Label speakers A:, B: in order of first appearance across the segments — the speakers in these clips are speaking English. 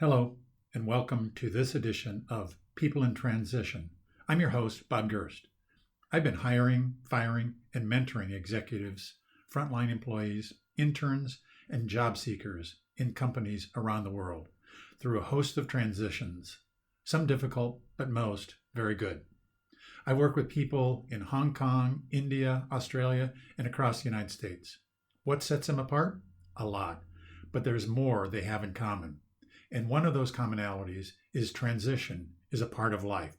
A: Hello, and welcome to this edition of People in Transition. I'm your host, Bob Gerst. I've been hiring, firing, and mentoring executives, frontline employees, interns, and job seekers in companies around the world through a host of transitions, some difficult, but most very good. I work with people in Hong Kong, India, Australia, and across the United States. What sets them apart? A lot, but there's more they have in common. And one of those commonalities is transition is a part of life.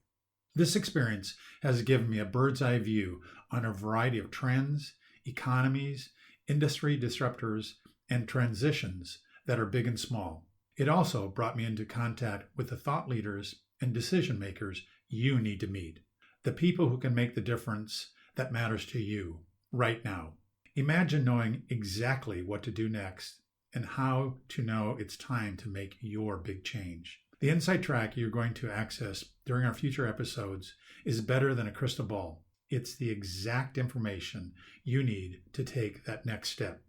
A: This experience has given me a bird's eye view on a variety of trends, economies, industry disruptors, and transitions that are big and small. It also brought me into contact with the thought leaders and decision makers you need to meet, the people who can make the difference that matters to you right now. Imagine knowing exactly what to do next and how to know it's time to make your big change. The insight track you're going to access during our future episodes is better than a crystal ball. It's the exact information you need to take that next step.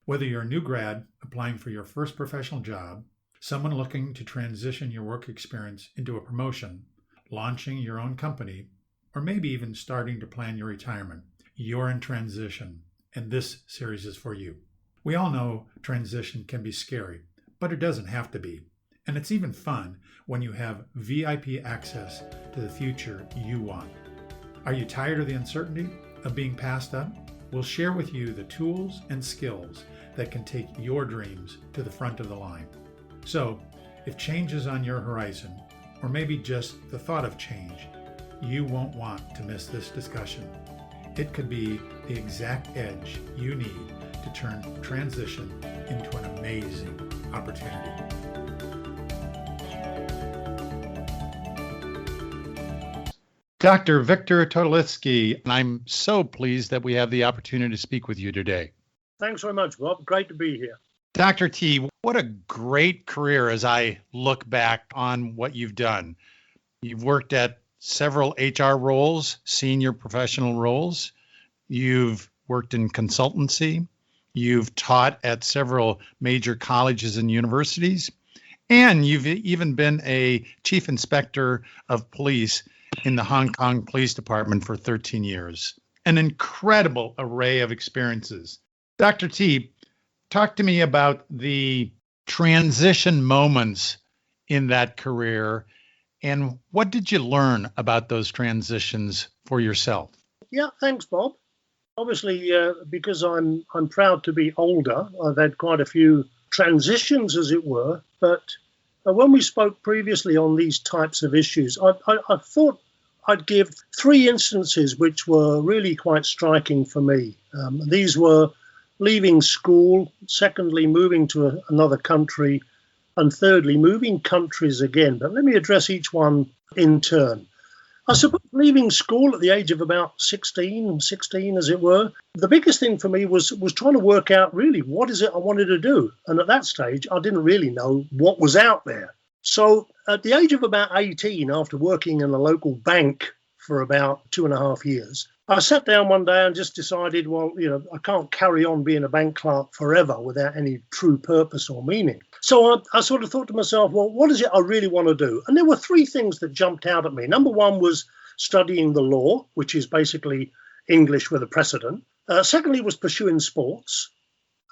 A: Whether you're a new grad applying for your first professional job, someone looking to transition your work experience into a promotion, launching your own company, or maybe even starting to plan your retirement, you're in transition, and this series is for you. We all know transition can be scary, but it doesn't have to be. And it's even fun when you have VIP access to the future you want. Are you tired of the uncertainty of being passed up? We'll share with you the tools and skills that can take your dreams to the front of the line. So, if change is on your horizon, or maybe just the thought of change, you won't want to miss this discussion. It could be the exact edge you need to turn transition into an amazing opportunity. Dr. Wiktor Tutlewski, and I'm so pleased that we have the opportunity to speak with you today.
B: Thanks very much, Bob. Great to be here.
A: Dr. T, what a great career as I look back on what you've done. You've worked at several HR roles, senior professional roles. You've worked in consultancy. You've taught at several major colleges and universities, and you've even been a chief inspector of police in the Hong Kong Police Department for 13 years. An incredible array of experiences. Dr. T, talk to me about the transition moments in that career, and what did you learn about those transitions for yourself?
B: Yeah, thanks, Bob. Obviously, because I'm proud to be older, I've had quite a few transitions, as it were. But when we spoke previously on these types of issues, I thought I'd give three instances which were really quite striking for me. These were leaving school, secondly, moving to another country, and thirdly, moving countries again. But let me address each one in turn. I suppose leaving school at the age of about 16 as it were, the biggest thing for me was trying to work out really what is it I wanted to do. And at that stage, I didn't really know what was out there. So at the age of about 18, after working in a local bank for about 2.5 years, I sat down one day and just decided, well, I can't carry on being a bank clerk forever without any true purpose or meaning. So I sort of thought to myself, well, what is it I really want to do? And there were three things that jumped out at me. Number one was studying the law, which is basically English with a precedent. Secondly was pursuing sports.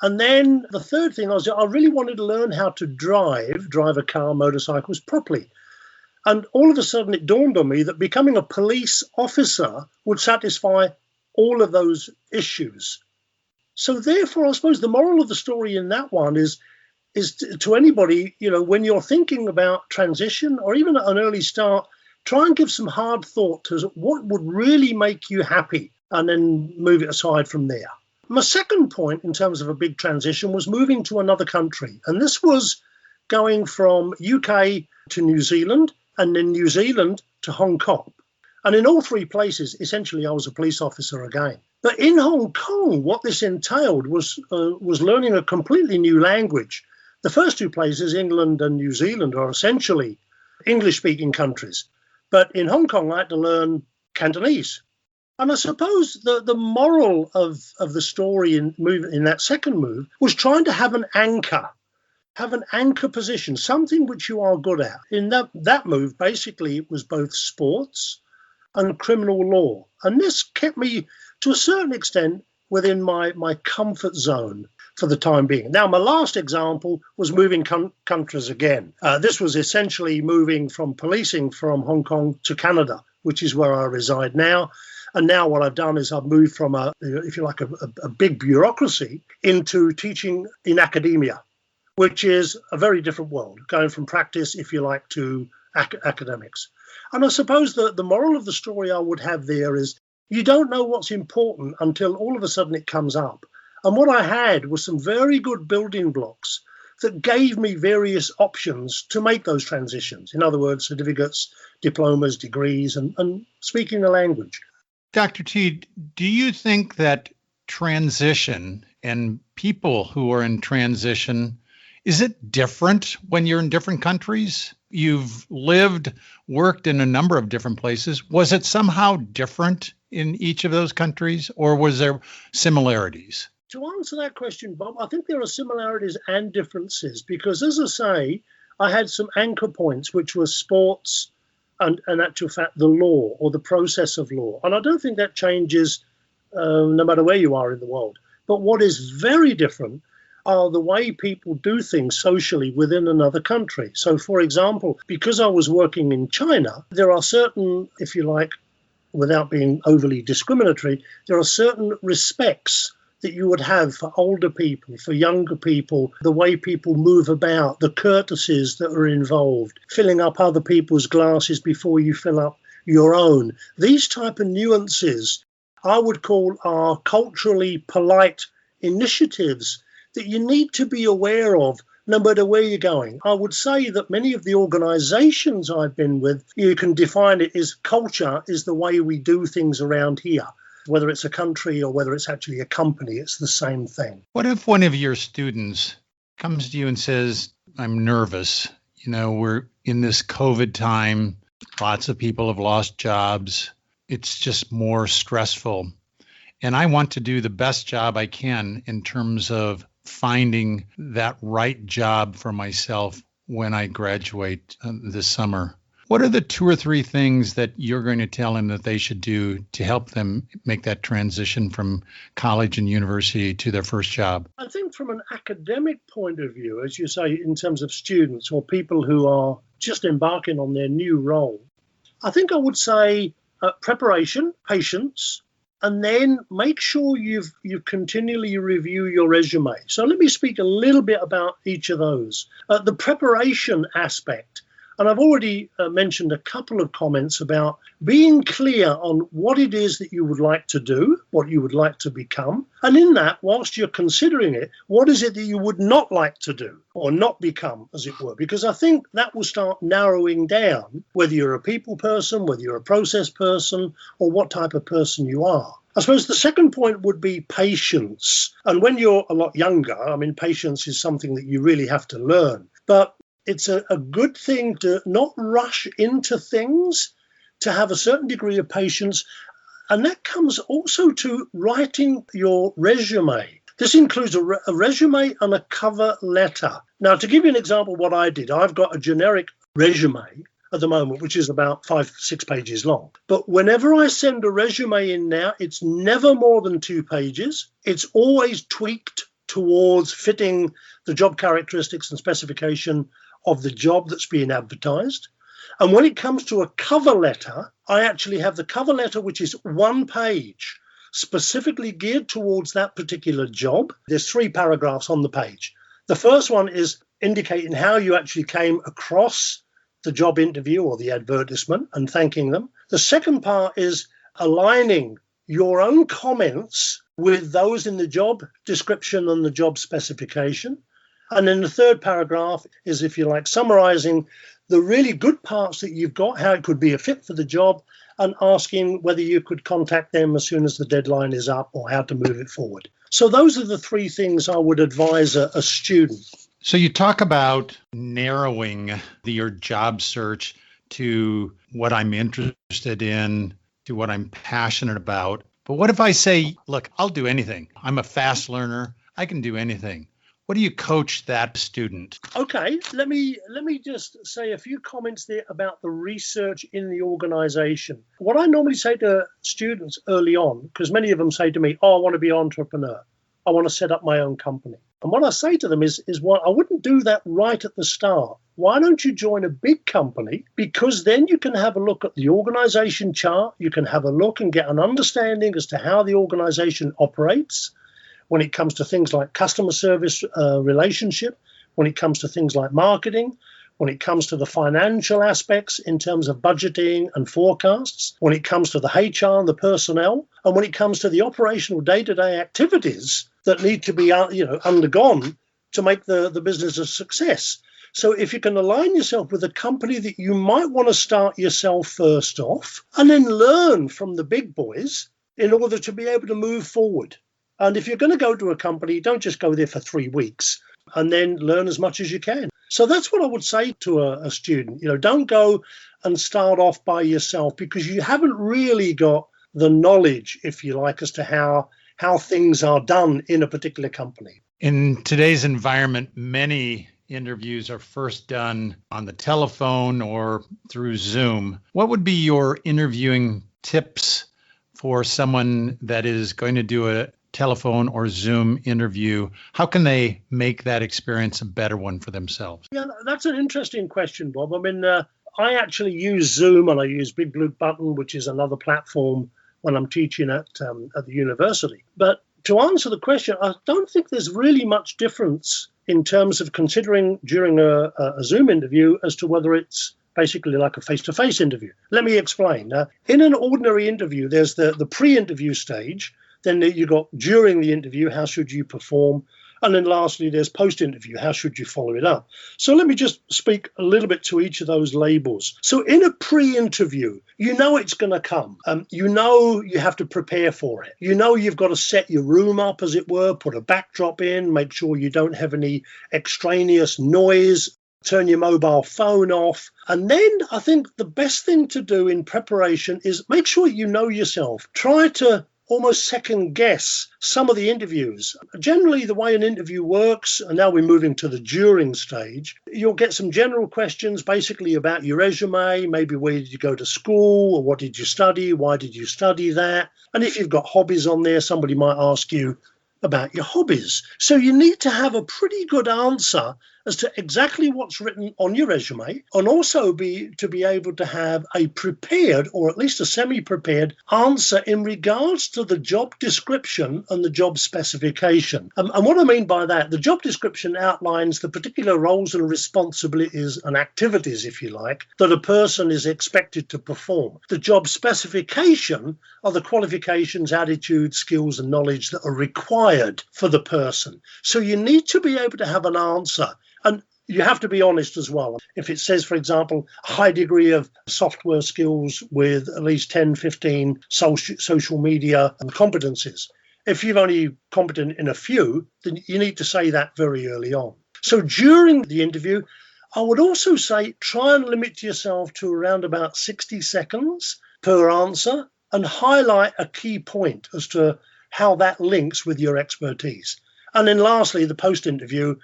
B: And then the third thing I really wanted to learn how to drive a car, motorcycles properly. And all of a sudden it dawned on me that becoming a police officer would satisfy all of those issues. So therefore, I suppose the moral of the story in that one is to anybody, when you're thinking about transition or even at an early start, try and give some hard thought to what would really make you happy and then move it aside from there. My second point in terms of a big transition was moving to another country. And this was going from UK to New Zealand and then New Zealand to Hong Kong. And in all three places, essentially, I was a police officer again. But in Hong Kong, what this entailed was learning a completely new language. The first two places, England and New Zealand, are essentially English-speaking countries. But in Hong Kong, I had to learn Cantonese. And I suppose the moral of the story in that second move was trying to have an anchor, have an anchor position, something which you are good at. In that move, basically, it was both sports and criminal law. And this kept me, to a certain extent, within my comfort zone for the time being. Now, my last example was moving countries again. This was essentially moving from policing from Hong Kong to Canada, which is where I reside now. And now what I've done is I've moved from a big bureaucracy into teaching in academia, which is a very different world, going from practice, if you like, to academics. And I suppose the moral of the story I would have there is you don't know what's important until all of a sudden it comes up. And what I had was some very good building blocks that gave me various options to make those transitions. In other words, certificates, diplomas, degrees, and speaking the language.
A: Dr. T, do you think that transition and people who are in transition, is it different when you're in different countries? You've lived, worked in a number of different places. Was it somehow different in each of those countries, or was there similarities?
B: To answer that question, Bob, I think there are similarities and differences because, as I say, I had some anchor points, which were sports and in actual fact, the law or the process of law. And I don't think that changes no matter where you are in the world. But what is very different are the way people do things socially within another country. So, for example, because I was working in China, there are certain, if you like, without being overly discriminatory, there are certain respects that you would have for older people, for younger people, the way people move about, the courtesies that are involved, filling up other people's glasses before you fill up your own. These type of nuances I would call are culturally polite initiatives that you need to be aware of no matter where you're going. I would say that many of the organizations I've been with, you can define it as culture is the way we do things around here. Whether it's a country or whether it's actually a company, it's the same thing.
A: What if one of your students comes to you and says, I'm nervous, we're in this COVID time, lots of people have lost jobs, it's just more stressful, and I want to do the best job I can in terms of finding that right job for myself when I graduate this summer. What are the 2 or 3 things that you're going to tell them that they should do to help them make that transition from college and university to their first job?
B: I think from an academic point of view, as you say, in terms of students or people who are just embarking on their new role, I think I would say preparation, patience, and then make sure you continually review your resume. So let me speak a little bit about each of those. The preparation aspect. And I've already mentioned a couple of comments about being clear on what it is that you would like to do, what you would like to become. And in that, whilst you're considering it, what is it that you would not like to do or not become, as it were? Because I think that will start narrowing down whether you're a people person, whether you're a process person, or what type of person you are. I suppose the second point would be patience. And when you're a lot younger, patience is something that you really have to learn. But it's a good thing to not rush into things, to have a certain degree of patience. And that comes also to writing your resume. This includes a resume and a cover letter. Now, to give you an example of what I did, I've got a generic resume at the moment, which is about 5-6 pages long. But whenever I send a resume in now, it's never more than 2 pages. It's always tweaked towards fitting the job characteristics and specification of the job that's being advertised. And when it comes to a cover letter, I actually have the cover letter, which is 1 page, specifically geared towards that particular job. There's 3 paragraphs on the page. The first one is indicating how you actually came across the job interview or the advertisement and thanking them. The second part is aligning your own comments with those in the job description and the job specification. And then the third paragraph is, if you like, summarizing the really good parts that you've got, how it could be a fit for the job, and asking whether you could contact them as soon as the deadline is up or how to move it forward. So those are the 3 things I would advise a student.
A: So you talk about narrowing your job search to what I'm interested in, to what I'm passionate about. But what if I say, look, I'll do anything. I'm a fast learner. I can do anything. What do you coach that student?
B: Okay, let me just say a few comments there about the research in the organization. What I normally say to students early on, because many of them say to me, "Oh, I want to be an entrepreneur. I want to set up my own company." And what I say to them is well, I wouldn't do that right at the start. Why don't you join a big company? Because then you can have a look at the organization chart. You can have a look and get an understanding as to how the organization operates when it comes to things like customer service relationship, when it comes to things like marketing, when it comes to the financial aspects in terms of budgeting and forecasts, when it comes to the HR and the personnel, and when it comes to the operational day-to-day activities that need to be undergone to make the business a success. So if you can align yourself with a company that you might want to start yourself first off, and then learn from the big boys in order to be able to move forward. And if you're going to go to a company, don't just go there for 3 weeks and then learn as much as you can. So that's what I would say to a student. Don't go and start off by yourself, because you haven't really got the knowledge, if you like, as to how things are done in a particular company.
A: In today's environment, many interviews are first done on the telephone or through Zoom. What would be your interviewing tips for someone that is going to do a telephone or Zoom interview? How can they make that experience a better one for themselves?
B: Yeah, that's an interesting question, Bob. I mean, I actually use Zoom and I use Big Blue Button, which is another platform when I'm teaching at the university. But to answer the question, I don't think there's really much difference in terms of considering during a Zoom interview as to whether it's basically like a face-to-face interview. Let me explain. In an ordinary interview, there's the pre-interview stage. Then you got during the interview, how should you perform? And then lastly, there's post-interview, how should you follow it up? So let me just speak a little bit to each of those labels. So in a pre-interview, you know it's going to come. You know you have to prepare for it. You know you've got to set your room up, as it were, put a backdrop in, make sure you don't have any extraneous noise, turn your mobile phone off. And then I think the best thing to do in preparation is make sure you know yourself. Try to almost second guess some of the interviews. Generally, the way an interview works, and now we're moving to the during stage, you'll get some general questions basically about your resume, maybe where did you go to school, or what did you study, why did you study that? And if you've got hobbies on there, somebody might ask you about your hobbies. So you need to have a pretty good answer as to exactly what's written on your resume, and also be able to have a prepared, or at least a semi-prepared answer in regards to the job description and the job specification. And what I mean by that, the job description outlines the particular roles and responsibilities and activities, if you like, that a person is expected to perform. The job specification are the qualifications, attitudes, skills, and knowledge that are required for the person. So you need to be able to have an answer. And you have to be honest as well. If it says, for example, a high degree of software skills with at least 10, 15 social media and competencies, if you're only competent in a few, then you need to say that very early on. So during the interview, I would also say try and limit yourself to around about 60 seconds per answer and highlight a key point as to how that links with your expertise. And then lastly, the post-interview,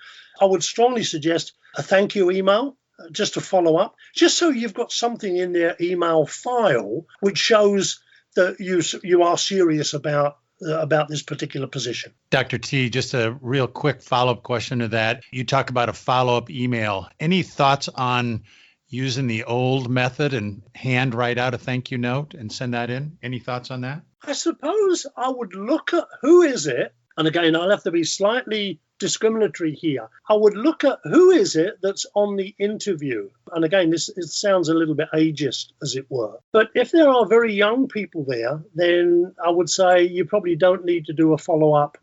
B: I would strongly suggest a thank you email just to follow up, just so you've got something in their email file which shows that you are serious about this particular position.
A: Dr. T, just a real quick follow-up question to that. You talk about a follow-up email. Any thoughts on using the old method and hand write out a thank you note and send that in? Any thoughts on that?
B: I suppose I would look at who is it, and again, I'll have to be slightly discriminatory here. I would look at who is it that's on the interview. And again, it sounds a little bit ageist, as it were. But if there are very young people there, then I would say you probably don't need to do a follow-up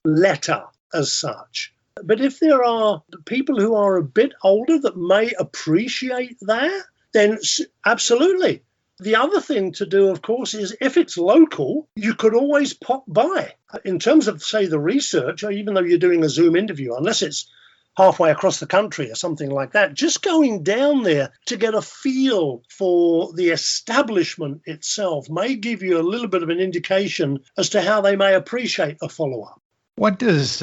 B: letter as such. But if there are people who are a bit older that may appreciate that, then absolutely. The other thing to do, of course, is if it's local, you could always pop by. In terms of, say, the research, or even though you're doing a Zoom interview, unless it's halfway across the country or something like that, just going down there to get a feel for the establishment itself may give you a little bit of an indication as to how they may appreciate a follow-up.
A: What does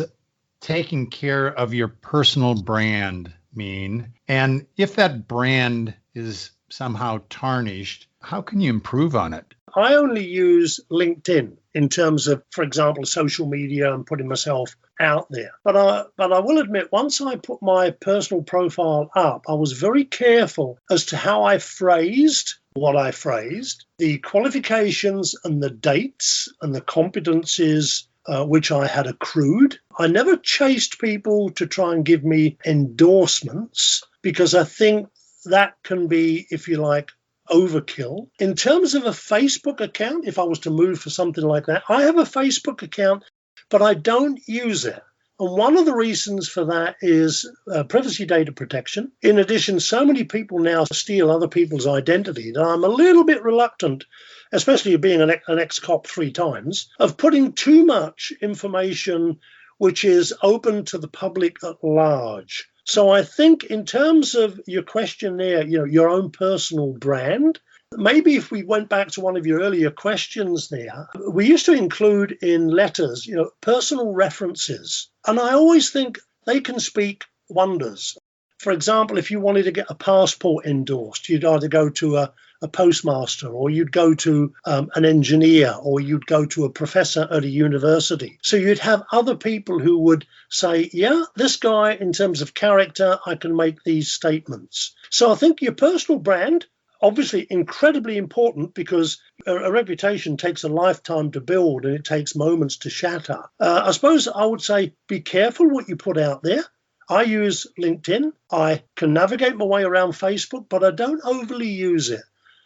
A: taking care of your personal brand mean? And if that brand is somehow tarnished, how can you improve on it?
B: I only use LinkedIn in terms of, for example, social media and putting myself out there. But I will admit, once I put my personal profile up, I was very careful as to how I phrased what I phrased, the qualifications and the dates and the competencies which I had accrued. I never chased people to try and give me endorsements because I think that can be, if you like, overkill. In terms of a Facebook account, if I was to move for something like that, I have a Facebook account, but I don't use it. And one of the reasons for that is privacy data protection. In addition, so many people now steal other people's identity that I'm a little bit reluctant, especially being an ex-cop 3 times, of putting too much information which is open to the public at large. So I think in terms of your question there, your own personal brand, maybe if we went back to one of your earlier questions there, we used to include in letters, personal references. And I always think they can speak wonders. For example, if you wanted to get a passport endorsed, you'd either go to a postmaster, or you'd go to an engineer, or you'd go to a professor at a university. So you'd have other people who would say, yeah, this guy, in terms of character, I can make these statements. So I think your personal brand, obviously incredibly important, because a reputation takes a lifetime to build and it takes moments to shatter. I suppose I would say be careful what you put out there. I use LinkedIn. I can navigate my way around Facebook, but I don't overly use it.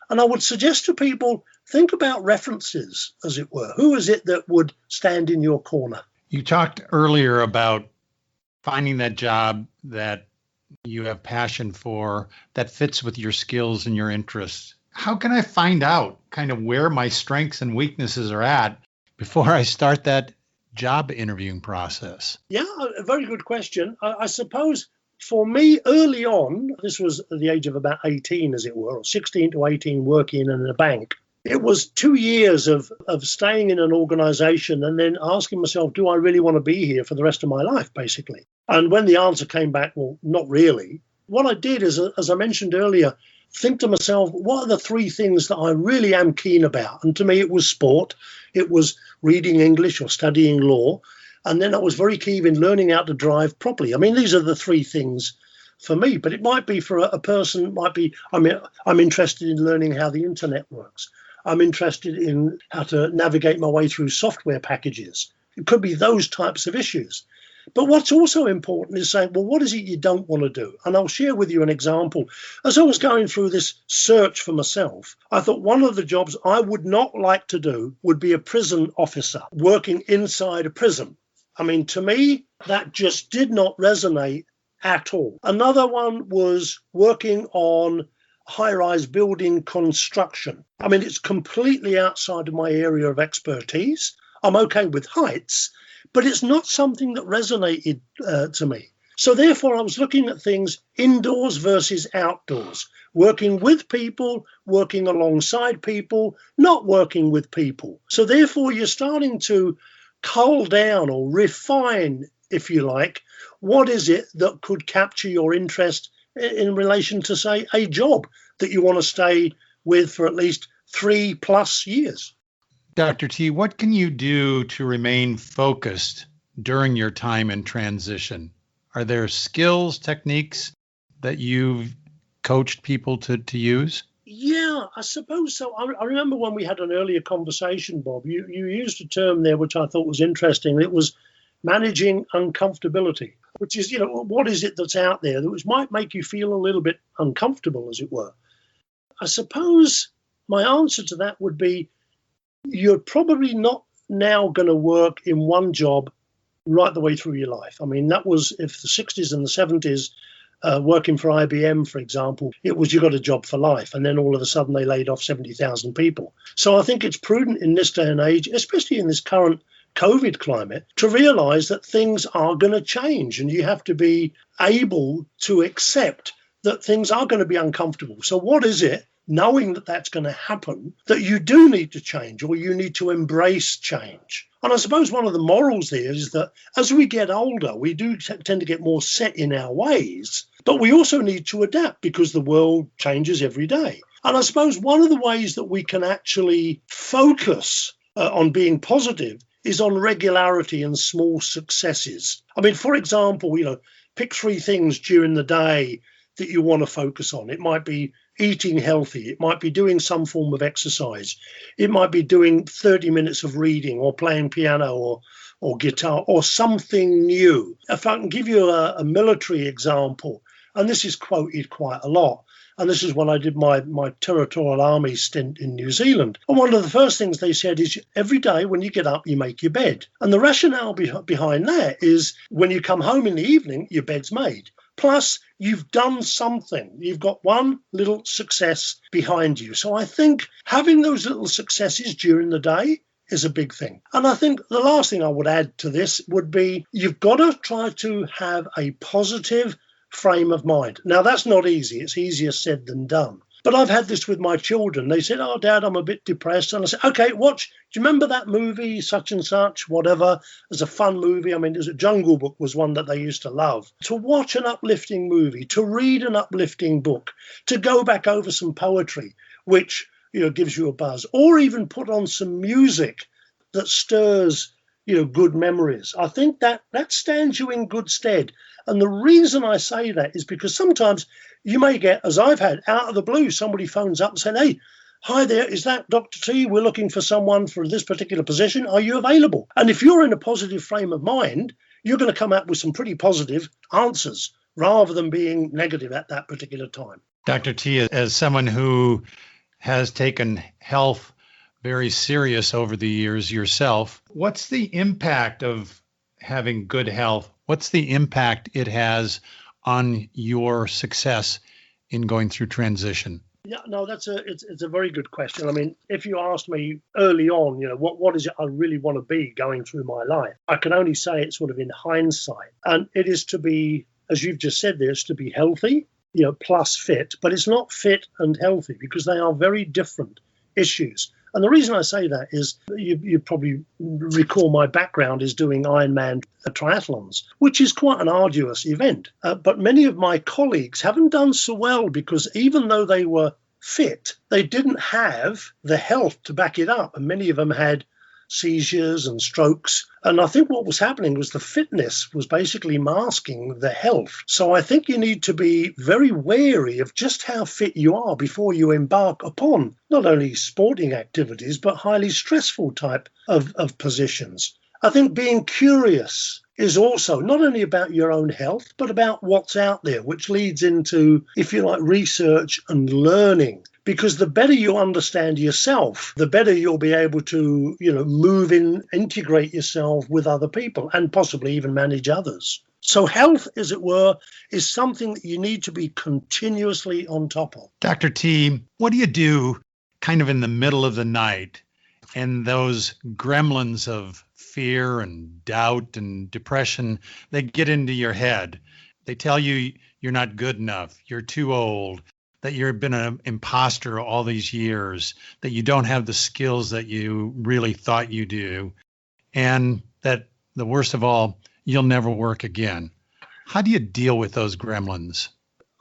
B: And I would suggest to people, think about references, as it were. Who is it that would stand in your corner?
A: You talked earlier about finding that job that you have passion for, that fits with your skills and your interests. How can I find out kind of where my strengths and weaknesses are at before I start that job interviewing process?
B: Yeah, a very good question. I suppose for me, early on, this was at the age of about 18, as it were, or 16 to 18, working in a bank. It was 2 years of staying in an organization and then asking myself, do I really want to be here for the rest of my life, basically? And when the answer came back, well, not really. What I did is, as I mentioned earlier, think to myself, what are the 3 things that I really am keen about? And to me, it was sport. It was reading English or studying law. And then I was very keen in learning how to drive properly. I mean, these are the 3 things for me, but it might be for a person, I'm interested in learning how the internet works. I'm interested in how to navigate my way through software packages. It could be those types of issues. But what's also important is saying, well, what is it you don't want to do? And I'll share with you an example. As I was going through this search for myself, I thought one of the jobs I would not like to do would be a prison officer working inside a prison. I mean, to me, that just did not resonate at all. Another one was working on high-rise building construction. I mean, it's completely outside of my area of expertise. I'm okay with heights, but it's not something that resonated to me. So therefore, I was looking at things indoors versus outdoors, working with people, working alongside people, not working with people. So therefore, you're starting to cull down or refine, if you like, what is it that could capture your interest in relation to, say, a job that you want to stay with for at least 3+ years.
A: Dr. T, what can you do to remain focused during your time in transition? Are there skills, techniques that you've coached people to use?
B: Yeah, I suppose so. I remember when we had an earlier conversation, Bob, you used a term there which I thought was interesting. It was managing uncomfortability, which is, what is it that's out there that which might make you feel a little bit uncomfortable, as it were. I suppose my answer to that would be you're probably not now going to work in one job right the way through your life. I mean, that was, if the 60s and the 70s, working for IBM, for example, it was you got a job for life. And then all of a sudden they laid off 70,000 people. So I think it's prudent in this day and age, especially in this current COVID climate, to realize that things are going to change and you have to be able to accept that things are going to be uncomfortable. So what is it knowing that that's going to happen, that you do need to change or you need to embrace change. And I suppose one of the morals there is that as we get older, we do tend to get more set in our ways, but we also need to adapt because the world changes every day. And I suppose one of the ways that we can actually focus on being positive is on regularity and small successes. I mean, for example, pick 3 things during the day that you want to focus on. It might be eating healthy. It might be doing some form of exercise. It might be doing 30 minutes of reading or playing piano or guitar or something new. If I can give you a military example, and this is quoted quite a lot, and this is when I did my territorial army stint in New Zealand. And one of the first things they said is every day when you get up, you make your bed. And the rationale behind that is when you come home in the evening, your bed's made. Plus, you've done something. You've got one little success behind you. So I think having those little successes during the day is a big thing. And I think the last thing I would add to this would be you've got to try to have a positive frame of mind. Now, that's not easy. It's easier said than done. But I've had this with my children. They said, "Oh, Dad, I'm a bit depressed." And I said, "Okay, watch. Do you remember that movie, such and such, whatever? It's a fun movie. I mean, there's a Jungle Book was one that they used to love. To watch an uplifting movie, to read an uplifting book, to go back over some poetry, which gives you a buzz, or even put on some music that stirs good memories. I think that stands you in good stead. And the reason I say that is because sometimes you may get, as I've had, out of the blue, somebody phones up and says, "Hey, hi there, is that Dr. T? We're looking for someone for this particular position. Are you available?" And if you're in a positive frame of mind, you're going to come up with some pretty positive answers rather than being negative at that particular time.
A: Dr. T, as someone who has taken health very serious over the years yourself, what's the impact of having good health? What's the impact it has on your success in going through transition?
B: Yeah, no, it's a very good question. I mean, if you asked me early on, what is it I really want to be going through my life, I can only say it sort of in hindsight. And it is to be, as you've just said there, it's to be healthy, plus fit. But it's not fit and healthy because they are very different issues. And the reason I say that is you probably recall my background is doing Ironman triathlons, which is quite an arduous event. But many of my colleagues haven't done so well because even though they were fit, they didn't have the health to back it up. And many of them had seizures and strokes. And I think what was happening was the fitness was basically masking the health. So I think you need to be very wary of just how fit you are before you embark upon not only sporting activities, but highly stressful type of positions. I think being curious is also not only about your own health, but about what's out there, which leads into, if you like, research and learning. Because the better you understand yourself, the better you'll be able to, move in, integrate yourself with other people and possibly even manage others. So health, as it were, is something that you need to be continuously on top of.
A: Dr. T, what do you do kind of in the middle of the night and those gremlins of fear and doubt and depression, they get into your head? They tell you you're not good enough, you're too old, that you've been an imposter all these years, that you don't have the skills that you really thought you do, and that the worst of all, you'll never work again. How do you deal with those gremlins?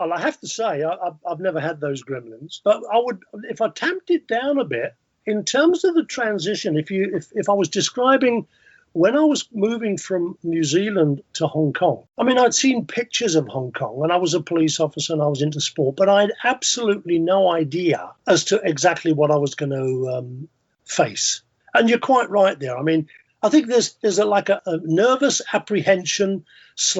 B: Well, I have to say, I've never had those gremlins, but I would, if I tamped it down a bit, in terms of the transition, if I was describing when I was moving from New Zealand to Hong Kong, I mean, I'd seen pictures of Hong Kong and I was a police officer and I was into sport, but I had absolutely no idea as to exactly what I was going to face. And you're quite right there. I mean, I think there's a nervous apprehension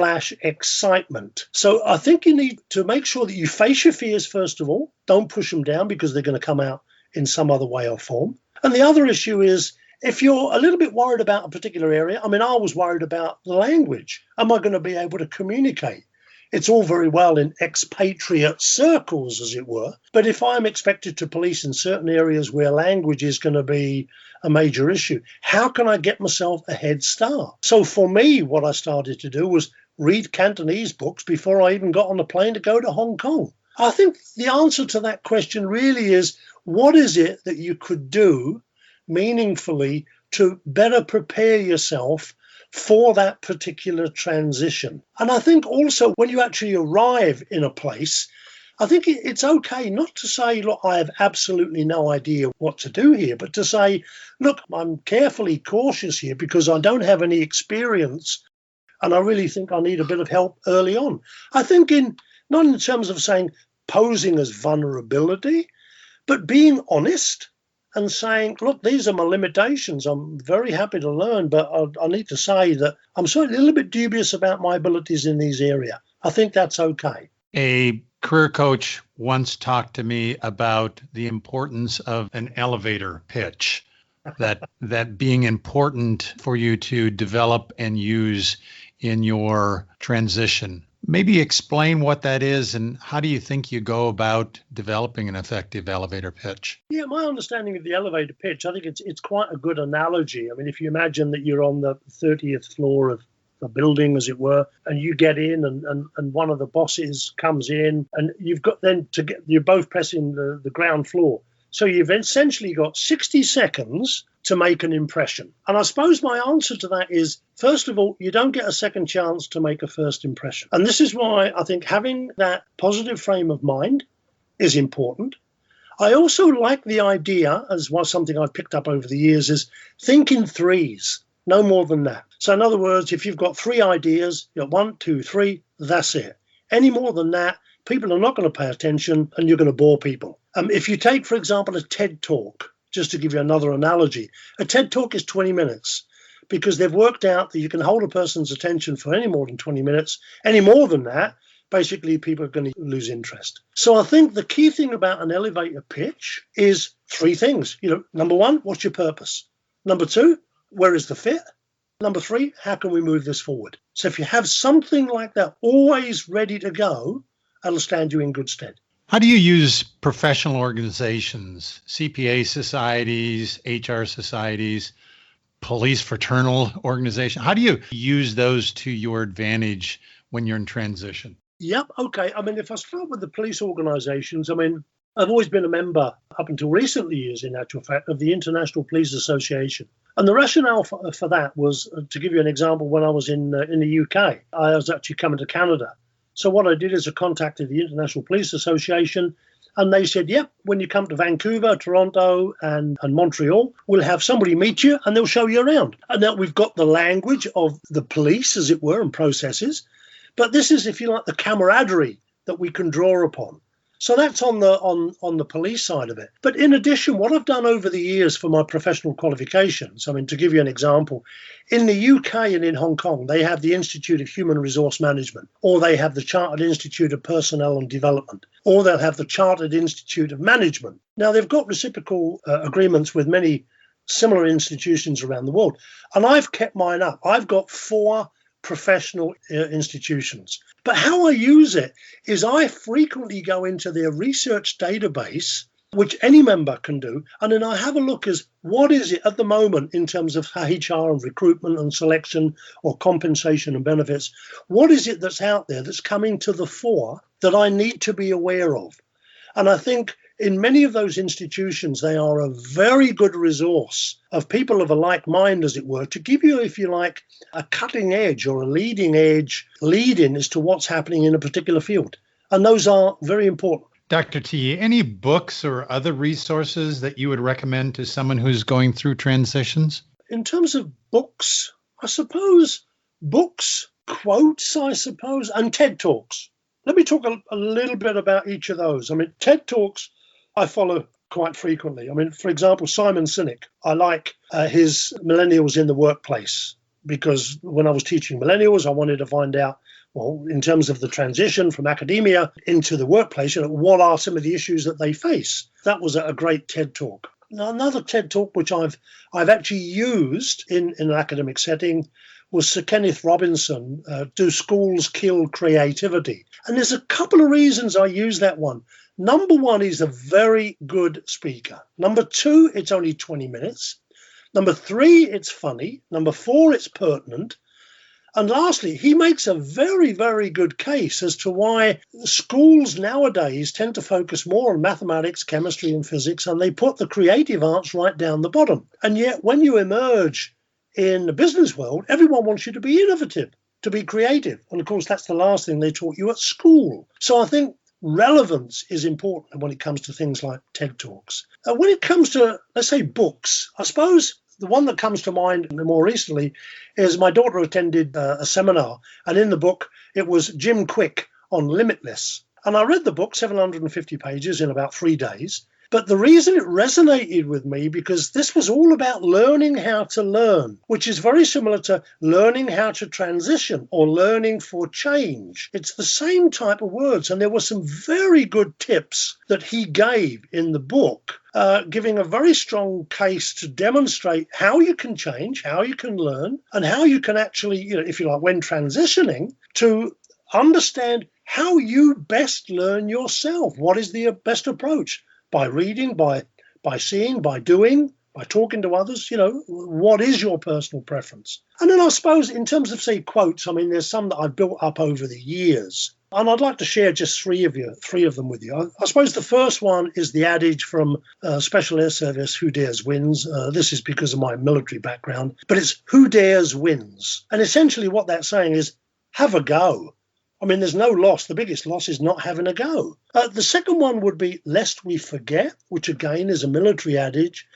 B: / excitement. So I think you need to make sure that you face your fears first of all. Don't push them down because they're going to come out in some other way or form. And the other issue is, if you're a little bit worried about a particular area, I mean, I was worried about the language. Am I going to be able to communicate? It's all very well in expatriate circles, as it were. But if I'm expected to police in certain areas where language is going to be a major issue, how can I get myself a head start? So for me, what I started to do was read Cantonese books before I even got on the plane to go to Hong Kong. I think the answer to that question really is, what is it that you could do meaningfully to better prepare yourself for that particular transition? And I think also when you actually arrive in a place, I think it's okay not to say, look, I have absolutely no idea what to do here, but to say, look, I'm carefully cautious here because I don't have any experience and I really think I need a bit of help early on. I think not in terms of saying posing as vulnerability, but being honest and saying, look, these are my limitations. I'm very happy to learn, but I need to say that I'm sort of a little bit dubious about my abilities in these areas. I think that's okay.
A: A career coach once talked to me about the importance of an elevator pitch, that being important for you to develop and use in your transition. Maybe explain what that is and how do you think you go about developing an effective elevator pitch?
B: Yeah, my understanding of the elevator pitch, I think it's quite a good analogy. I mean, if you imagine that you're on the 30th floor of the building, as it were, and you get in and one of the bosses comes in and you've got then to get, you're both pressing the ground floor. So you've essentially got 60 seconds to make an impression. And I suppose my answer to that is, first of all, you don't get a second chance to make a first impression. And this is why I think having that positive frame of mind is important. I also like the idea, as was something I've picked up over the years, is think in threes, no more than that. So in other words, if you've got three ideas, you're 1, 2, 3, that's it. Any more than that, people are not going to pay attention and you're going to bore people. If you take, for example, a TED Talk, just to give you another analogy, a TED Talk is 20 minutes because they've worked out that you can hold a person's attention for any more than 20 minutes. Any more than that, basically people are going to lose interest. So I think the key thing about an elevator pitch is three things. Number one, what's your purpose? Number two, where is the fit? Number three, how can we move this forward? So if you have something like that always ready to go, that'll stand you in good stead.
A: How do you use professional organizations, CPA societies, HR societies, police fraternal organizations? How do you use those to your advantage when you're in transition?
B: Yep. Okay. I mean, if I start with the police organizations, I mean, I've always been a member up until recent years, in actual fact, of the International Police Association. And the rationale for that was, to give you an example, when I was in the UK, I was actually coming to Canada. So what I did is I contacted the International Police Association and they said, yep, when you come to Vancouver, Toronto and Montreal, we'll have somebody meet you and they'll show you around. And now we've got the language of the police, as it were, and processes. But this is, if you like, the camaraderie that we can draw upon. So that's on the police side of it. But in addition, what I've done over the years for my professional qualifications, I mean, to give you an example, in the UK and in Hong Kong, they have the Institute of Human Resource Management, or they have the Chartered Institute of Personnel and Development, or they'll have the Chartered Institute of Management. Now, they've got reciprocal agreements with many similar institutions around the world. And I've kept mine up. I've got 4 professional institutions. But how I use it is I frequently go into their research database, which any member can do, and then I have a look as what is it at the moment in terms of HR and recruitment and selection or compensation and benefits. What is it that's out there that's coming to the fore that I need to be aware of? And I think in many of those institutions, they are a very good resource of people of a like mind, as it were, to give you, if you like, a cutting edge or a leading edge lead-in as to what's happening in a particular field. And those are very important.
A: Dr. T, any books or other resources that you would recommend to someone who's going through transitions?
B: In terms of books, I suppose books, quotes, and TED Talks. Let me talk a little bit about each of those. I mean, TED Talks I follow quite frequently. I mean, for example, Simon Sinek, I like his Millennials in the Workplace, because when I was teaching millennials, I wanted to find out, well, in terms of the transition from academia into the workplace, what are some of the issues that they face? That was a great TED Talk. Now, another TED Talk which I've actually used in an academic setting was Sir Kenneth Robinson, Do Schools Kill Creativity? And there's a couple of reasons I use that one. Number one, he's a very good speaker. Number two, it's only 20 minutes. Number three, it's funny. Number four, it's pertinent. And lastly, he makes a very, very good case as to why schools nowadays tend to focus more on mathematics, chemistry, and physics, and they put the creative arts right down the bottom. And yet, when you emerge in the business world, everyone wants you to be innovative, to be creative. And of course, that's the last thing they taught you at school. So I think relevance is important when it comes to things like TED Talks. When it comes to, let's say, books, I suppose the one that comes to mind more recently is my daughter attended a seminar, and in the book, it was Jim Quick on Limitless. And I read the book, 750 pages in about 3 days. But the reason it resonated with me, because this was all about learning how to learn, which is very similar to learning how to transition or learning for change. It's the same type of words. And there were some very good tips that he gave in the book, giving a very strong case to demonstrate how you can change, how you can learn, and how you can actually, if you like, when transitioning, to understand how you best learn yourself. What is the best approach? By reading, by seeing, by doing, by talking to others, what is your personal preference? And then I suppose in terms of, say, quotes, I mean, there's some that I've built up over the years. And I'd like to share just three of them with you. I suppose the first one is the adage from Special Air Service, who dares wins. This is because of my military background, but it's who dares wins. And essentially what that's saying is have a go. I mean, there's no loss. The biggest loss is not having a go. The second one would be lest we forget, which again is a military adage.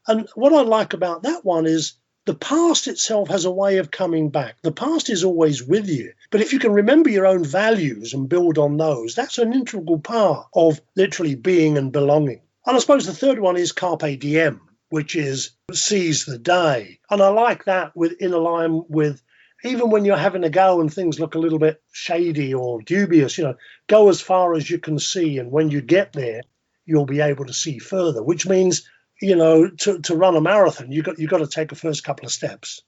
B: And what I like about that one is the past itself has a way of coming back. The past is always with you. But if you can remember your own values and build on those, that's an integral part of literally being and belonging. And I suppose the third one is carpe diem, which is seize the day. And I like that in line with even when you're having a go and things look a little bit shady or dubious, go as far as you can see. And when you get there, you'll be able to see further, which means, to run a marathon, you've got to take the first couple of steps.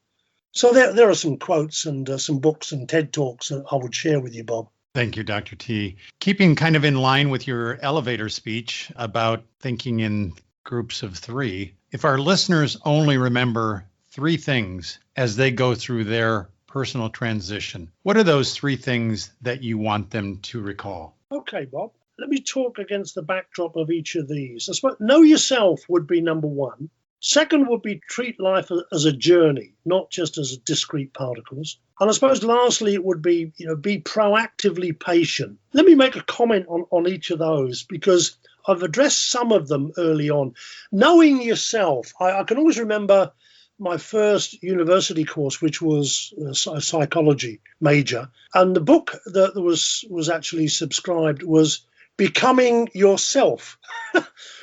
B: So there are some quotes and some books and TED Talks that I would share with you, Bob.
A: Thank you, Dr. T. Keeping kind of in line with your elevator speech about thinking in groups of three, if our listeners only remember three things as they go through their personal transition, what are those three things that you want them to recall?
B: Okay, Bob. Let me talk against the backdrop of each of these. I suppose know yourself would be number one. Second would be treat life as a journey, not just as discrete particles. And I suppose lastly, it would be, be proactively patient. Let me make a comment on each of those because I've addressed some of them early on. Knowing yourself, I can always remember my first university course, which was a psychology major. And the book that was actually subscribed was Becoming Yourself,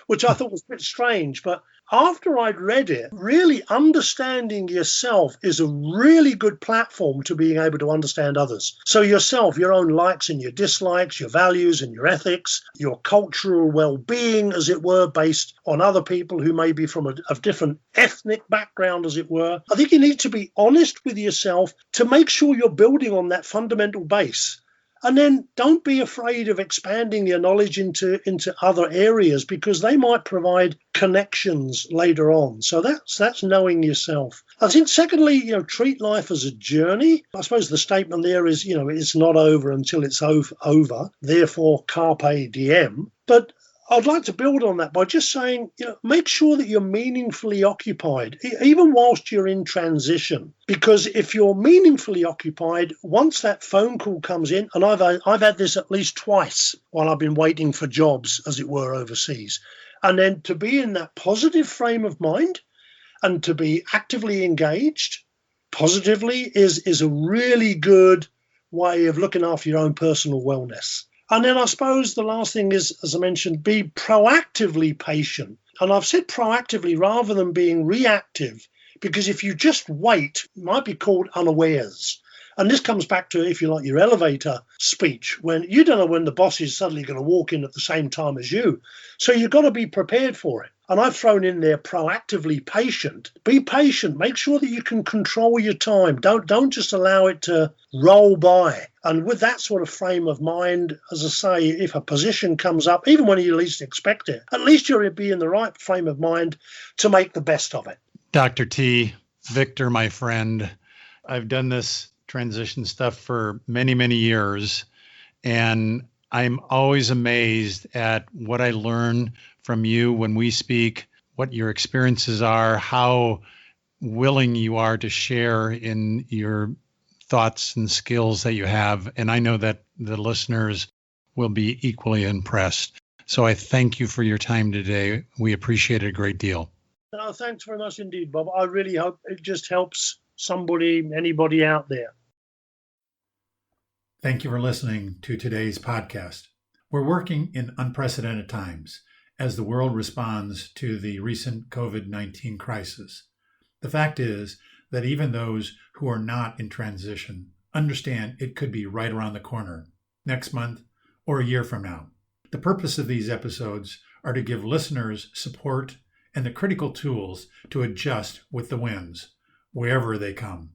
B: which I thought was a bit strange. But after I'd read it, really understanding yourself is a really good platform to being able to understand others. So yourself, your own likes and your dislikes, your values and your ethics, your cultural well-being, as it were, based on other people who may be from a different ethnic background, as it were. I think you need to be honest with yourself to make sure you're building on that fundamental base. And then don't be afraid of expanding your knowledge into other areas because they might provide connections later on. So that's knowing yourself. I think secondly, treat life as a journey. I suppose the statement there is, it's not over until it's over. Therefore, carpe diem. But I'd like to build on that by just saying, make sure that you're meaningfully occupied, even whilst you're in transition. Because if you're meaningfully occupied, once that phone call comes in, and I've had this at least twice while I've been waiting for jobs, as it were, overseas, and then to be in that positive frame of mind and to be actively engaged positively is a really good way of looking after your own personal wellness. And then I suppose the last thing is, as I mentioned, be proactively patient. And I've said proactively rather than being reactive, because if you just wait, it might be called unawares. And this comes back to, if you like, your elevator speech, when you don't know when the boss is suddenly going to walk in at the same time as you. So you've got to be prepared for it. And I've thrown in there proactively patient. Be patient. Make sure that you can control your time. Don't just allow it to roll by. And with that sort of frame of mind, as I say, if a position comes up, even when you least expect it, at least you'll be in the right frame of mind to make the best of it.
A: Dr. T, Wiktor, my friend, I've done this transition stuff for many, many years. And I'm always amazed at what I learn from you when we speak, what your experiences are, how willing you are to share in your thoughts and skills that you have. And I know that the listeners will be equally impressed. So I thank you for your time today. We appreciate it a great deal.
B: No, thanks very much indeed, Bob. I really hope it just helps anybody out there.
A: Thank you for listening to today's podcast. We're working in unprecedented times as the world responds to the recent COVID-19 crisis. The fact is that even those who are not in transition understand it could be right around the corner, next month or a year from now. The purpose of these episodes are to give listeners support and the critical tools to adjust with the winds, wherever they come.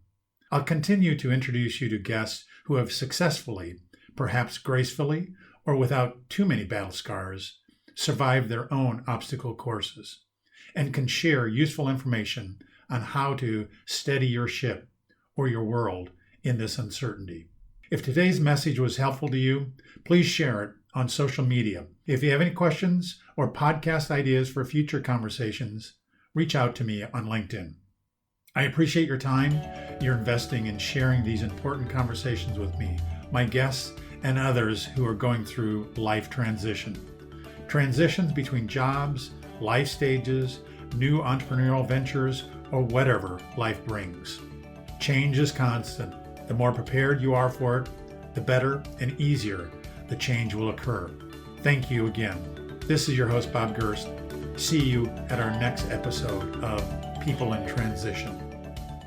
A: I'll continue to introduce you to guests who have successfully, perhaps gracefully or without too many battle scars, survived their own obstacle courses, and can share useful information on how to steady your ship or your world in this uncertainty. If today's message was helpful to you, please share it on social media. If you have any questions or podcast ideas for future conversations, reach out to me on LinkedIn. I appreciate your time you're investing in sharing these important conversations with me, my guests, and others who are going through life transition. Transitions between jobs, life stages, new entrepreneurial ventures, or whatever life brings. Change is constant. The more prepared you are for it, the better and easier the change will occur. Thank you again. This is your host, Bob Gerst. See you at our next episode of People in Transition.